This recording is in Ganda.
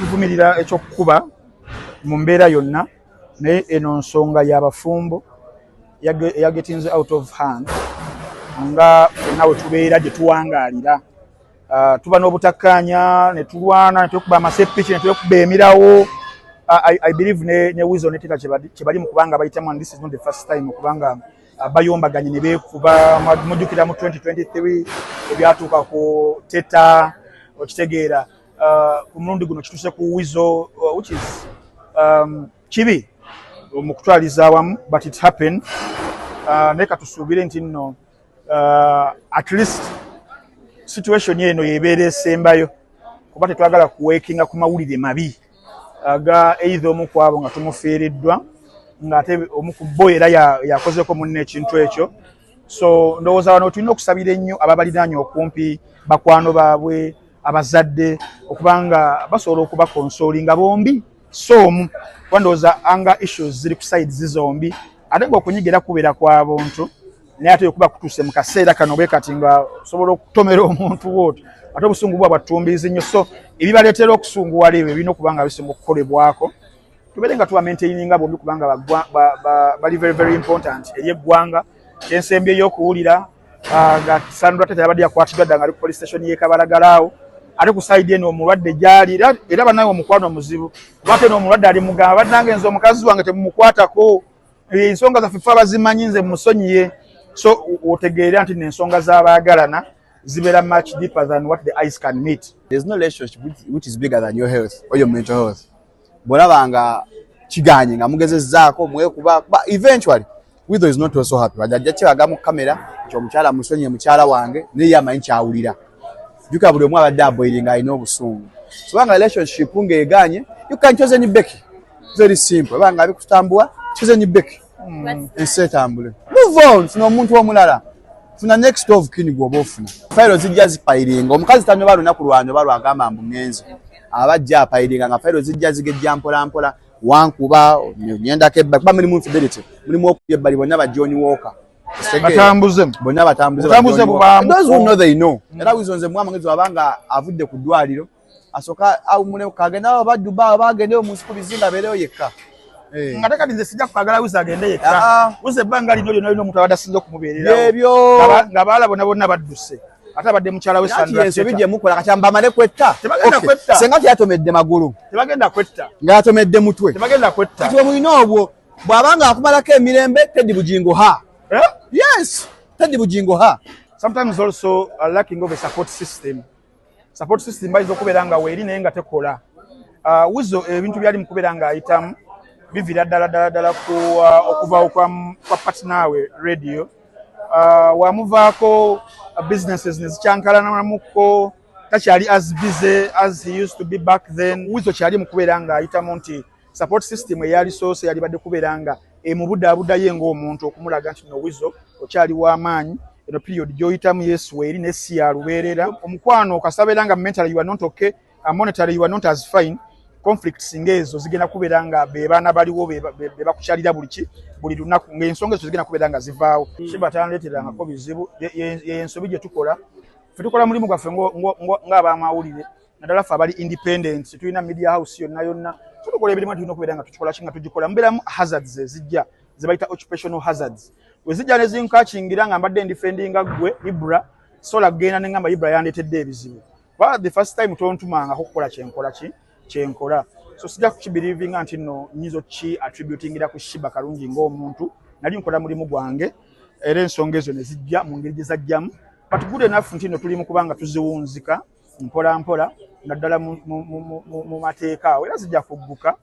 Tuvumirira ekyokuba mu mbeera yonna naye eno nsonga y'abafumbo yagetinze out of hand nga nawe tubeera gye tuwangaalira tuba n'obutakkaanya ne tulwana ne twekuba amasepiki ne twekuba emirawo. I believe ne Weasel ne Teta kye bali mu kubanga bayitamu, and this is not the first time okubanga bayombaganye ne beekuba. Mujjukira mu 2023 ebyatuuka ku Teta okitegeera. Ku mulundi guno kituse ku Weasel which is kibi mu kutwaliza awamu, but it happened. Naye katusuubire nti nno at least situation eno yebeera esembayo, kuba tetwagala kuweekinga ku mawulire mabi aga either omu ku abo nga tumufiiriddwa ng'ate omu ku bo era yakozeko munne ekintu ekyo. So ndowooza wano tulina okusabira ennyo ababaliraanye okumpi, bakwano baabwe, abazadde, okubanga basobola okubakonsolinga bombi so omu. Kuba ndowooza anger issues ziri ku sides zombi, ate ng'okunyigira kubeera kw'abuntu naye ate okuba kutuuse mu kaseera kano bwe kati nga osobola okutomera omuntu wooto, ate obusungu bwa bwatumbiizi nnyo. So ebibaleetera okusunguwala ebyo birina okuba nga bisinga okukolebwako, tubeere nga tuba maintaininga bombi kubanga bali very very important eri eggwanga. Ensembi ey'okuwulira nga Sandra Teta yabadde yakwatiddwa dda nga ali ku police station y'e Kabalagalaawo, ate ku side eno omulwadde gyali era banawe omukwano muzibu, kubate n'omulwadde ali mugamba bannange nze omukazi wange temumukwatako, ensonga zaffe ffe abazimanyi nze musonyiye. So otegeera nti n'ensonga z'abaagalana zibeera much deeper than what the eyes can meet. There's no relationship which is bigger than your health or your mental health. Bolabanga kiganye nga mugezezzaako mwekuba, but eventually Weasel is not also happy. Wajja kyebaga mu kamera ky'omukyala musonyiye mukyala wange naye amanyi kyawulira. Juka buli omu abadde aboyiringa alina obusungu. So banga relationship ng'eganye, you can choose any Becky. Very simple. Banga bikutambua, choose any Becky. Esetambule. Move on, funa omuntu omulala. Funa next of kin gwoba ofuna. Fayiro zijja zipayiringa. Omukazi tamye balunaku lwanjo balwagamba mbu ngenzi. Abajja apayiringa nga fayiro zijja zigejja mpola mpola. Wankuba nyendako ebba kuba mulimu infidelity, mulimu okuyebbali bonna ba John Walker. Batambuze bonna batambuze bubamu. Those who know they know. Era Weasel nze mwa mangezi wabanga avudde ku ddwaliro asoka au mune kagenda abaddu bagende mu nsiku bizinga bereyo yekka. Ngate kati nze sijja kwagala Weasel agende yekka. Weasel ebbanga lino lyonna lino omuntu abadde asinze okumubeererawo. Ebyo nga baala bonna badduse. Ate abadde mukyala we Sandra Teta. Bijje mukola kati ambamale kwetta. Tebagenda kwetta. Senga yatomedde magulu. Tebagenda kwetta. Ng'atomedde mutwe. Tebagenda kwetta. Kati omulina obwo bw'abanga akumalako emirembe Teddy Bugingo ha. Yes, Teddy Bugingo ha. Sometimes also lacking of a support system. Support system bayinza okubeera nga weeri naye nga tekola. Weasel ebintu byali mu kubeera nga ayitamu bivira ddala okuva kwa partner we radio. Wamuvaako businesses nezikyankalanamuko, takyali as busy as he used to be back then. Weasel kyali mu kubeera nga ayitamu nti support system eyali soose yali badde kubeera nga emubudaabudayo ng'omuntu okumulaga nti no Weasel okyali w'amaanyi, eno period gy'oyitamu yesu eri n'essi ya lubeerera. Omukwano okasabeera nga mentally you are not okay, monetary you are not as fine. Conflicts ng'ezo zigenda kubeera nga be baana baliwo be bakukyalira buli lunaku, ng'ensonga ezo zigenda kubeera nga zivaawo. Shiba tanleeterangako bizibu, y'ensobi gye tukola. Ffe tukola mulimu gwaffe ng'abamawulire, naddala ffe abali independent, tulina media house yonna. Tukola ebirimu tulina okubeera nga tukikola kinga tugikola. Mbeeramu hazards ezijja ze bayita occupational hazards. We zijja ne zinkakingira nga mbadde ndifendinga ggwe Ibra, sola genda ne ngamba Ibra yandeetedde ebizibu. But the first time tontumanga kukola kyenkola. So sijja kukibirievinga nti nno nyizo ki attributingira ku Shiba Kalungi ng'omuntu. Nali nkola mulimu gwange era ensonga ezo ne zijja mu ngeri gye zajjamu. But good enough nti nno tuli mu kubanga tuziwunzika mpola mpola naddala mu mateeka awo era zijja kugguka.